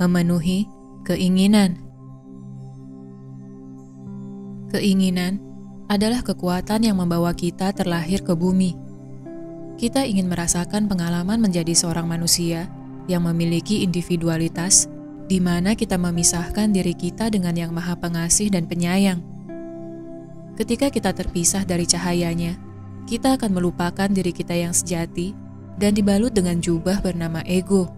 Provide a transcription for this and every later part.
memenuhi keinginan. Keinginan adalah kekuatan yang membawa kita terlahir ke bumi. Kita ingin merasakan pengalaman menjadi seorang manusia yang memiliki individualitas, di mana kita memisahkan diri kita dengan Yang Maha Pengasih dan Penyayang. Ketika kita terpisah dari cahayanya, kita akan melupakan diri kita yang sejati dan dibalut dengan jubah bernama ego.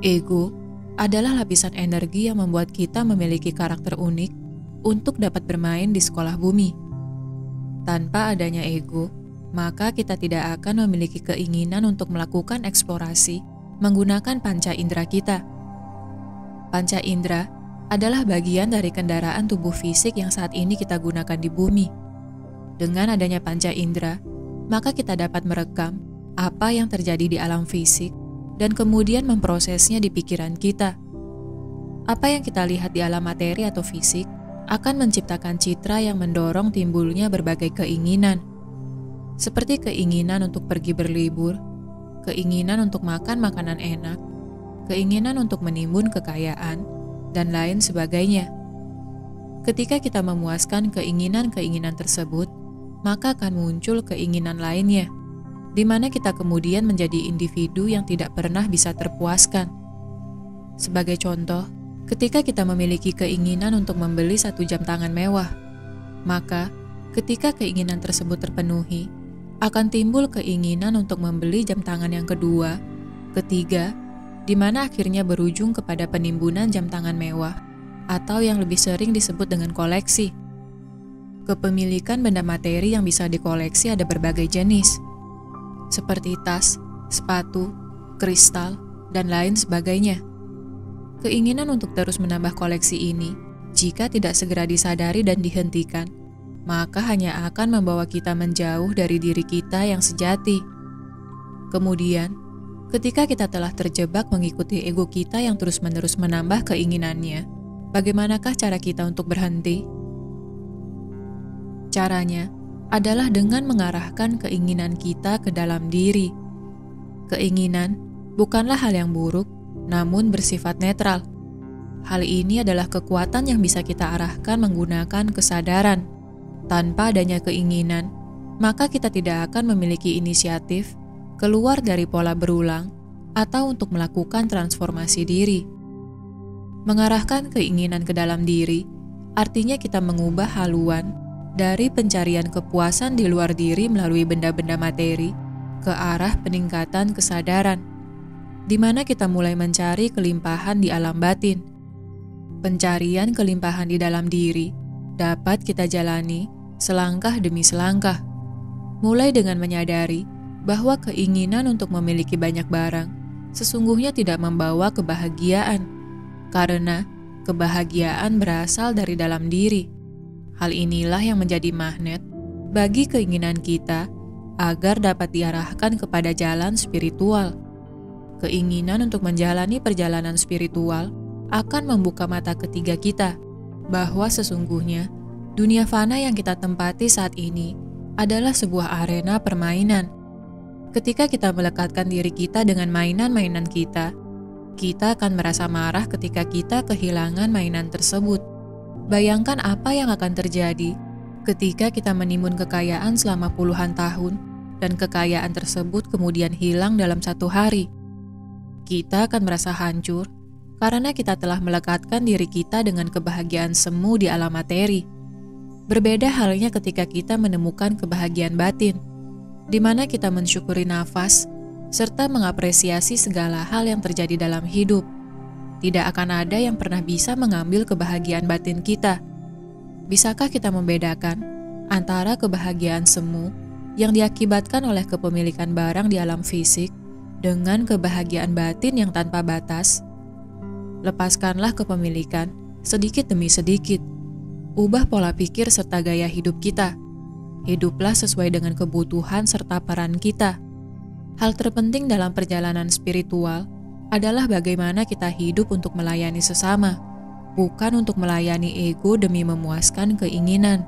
Ego adalah lapisan energi yang membuat kita memiliki karakter unik untuk dapat bermain di sekolah bumi. Tanpa adanya ego, maka kita tidak akan memiliki keinginan untuk melakukan eksplorasi menggunakan panca indera kita. Panca indera adalah bagian dari kendaraan tubuh fisik yang saat ini kita gunakan di bumi. Dengan adanya panca indera, maka kita dapat merekam apa yang terjadi di alam fisik dan kemudian memprosesnya di pikiran kita. Apa yang kita lihat di alam materi atau fisik akan menciptakan citra yang mendorong timbulnya berbagai keinginan, seperti keinginan untuk pergi berlibur, keinginan untuk makan makanan enak, keinginan untuk menimbun kekayaan, dan lain sebagainya. Ketika kita memuaskan keinginan-keinginan tersebut, maka akan muncul keinginan lainnya, di mana kita kemudian menjadi individu yang tidak pernah bisa terpuaskan. Sebagai contoh, ketika kita memiliki keinginan untuk membeli 1 jam tangan mewah, maka ketika keinginan tersebut terpenuhi, akan timbul keinginan untuk membeli jam tangan yang kedua, ketiga, di mana akhirnya berujung kepada penimbunan jam tangan mewah, atau yang lebih sering disebut dengan koleksi. Kepemilikan benda materi yang bisa dikoleksi ada berbagai jenis, seperti tas, sepatu, kristal, dan lain sebagainya. Keinginan untuk terus menambah koleksi ini, jika tidak segera disadari dan dihentikan, maka hanya akan membawa kita menjauh dari diri kita yang sejati. Kemudian, ketika kita telah terjebak mengikuti ego kita yang terus-menerus menambah keinginannya, bagaimanakah cara kita untuk berhenti? Caranya adalah dengan mengarahkan keinginan kita ke dalam diri. Keinginan bukanlah hal yang buruk, namun bersifat netral. Hal ini adalah kekuatan yang bisa kita arahkan menggunakan kesadaran. Tanpa adanya keinginan, maka kita tidak akan memiliki inisiatif keluar dari pola berulang atau untuk melakukan transformasi diri. Mengarahkan keinginan ke dalam diri artinya kita mengubah haluan dari pencarian kepuasan di luar diri melalui benda-benda materi ke arah peningkatan kesadaran, di mana kita mulai mencari kelimpahan di alam batin. Pencarian kelimpahan di dalam diri dapat kita jalani selangkah demi selangkah, mulai dengan menyadari bahwa keinginan untuk memiliki banyak barang sesungguhnya tidak membawa kebahagiaan, karena kebahagiaan berasal dari dalam diri. Hal inilah yang menjadi magnet bagi keinginan kita agar dapat diarahkan kepada jalan spiritual. Keinginan untuk menjalani perjalanan spiritual akan membuka mata ketiga kita bahwa sesungguhnya dunia fana yang kita tempati saat ini adalah sebuah arena permainan. Ketika kita melekatkan diri kita dengan mainan-mainan kita akan merasa marah ketika kita kehilangan mainan tersebut. Bayangkan apa yang akan terjadi ketika kita menimbun kekayaan selama puluhan tahun dan kekayaan tersebut kemudian hilang dalam 1 hari. Kita akan merasa hancur karena kita telah melekatkan diri kita dengan kebahagiaan semu di alam materi. Berbeda halnya ketika kita menemukan kebahagiaan batin, di mana kita mensyukuri nafas, serta mengapresiasi segala hal yang terjadi dalam hidup. Tidak akan ada yang pernah bisa mengambil kebahagiaan batin kita. Bisakah kita membedakan antara kebahagiaan semu yang diakibatkan oleh kepemilikan barang di alam fisik dengan kebahagiaan batin yang tanpa batas? Lepaskanlah kepemilikan sedikit demi sedikit. Ubah pola pikir serta gaya hidup kita. Hiduplah sesuai dengan kebutuhan serta peran kita. Hal terpenting dalam perjalanan spiritual adalah bagaimana kita hidup untuk melayani sesama, bukan untuk melayani ego demi memuaskan keinginan.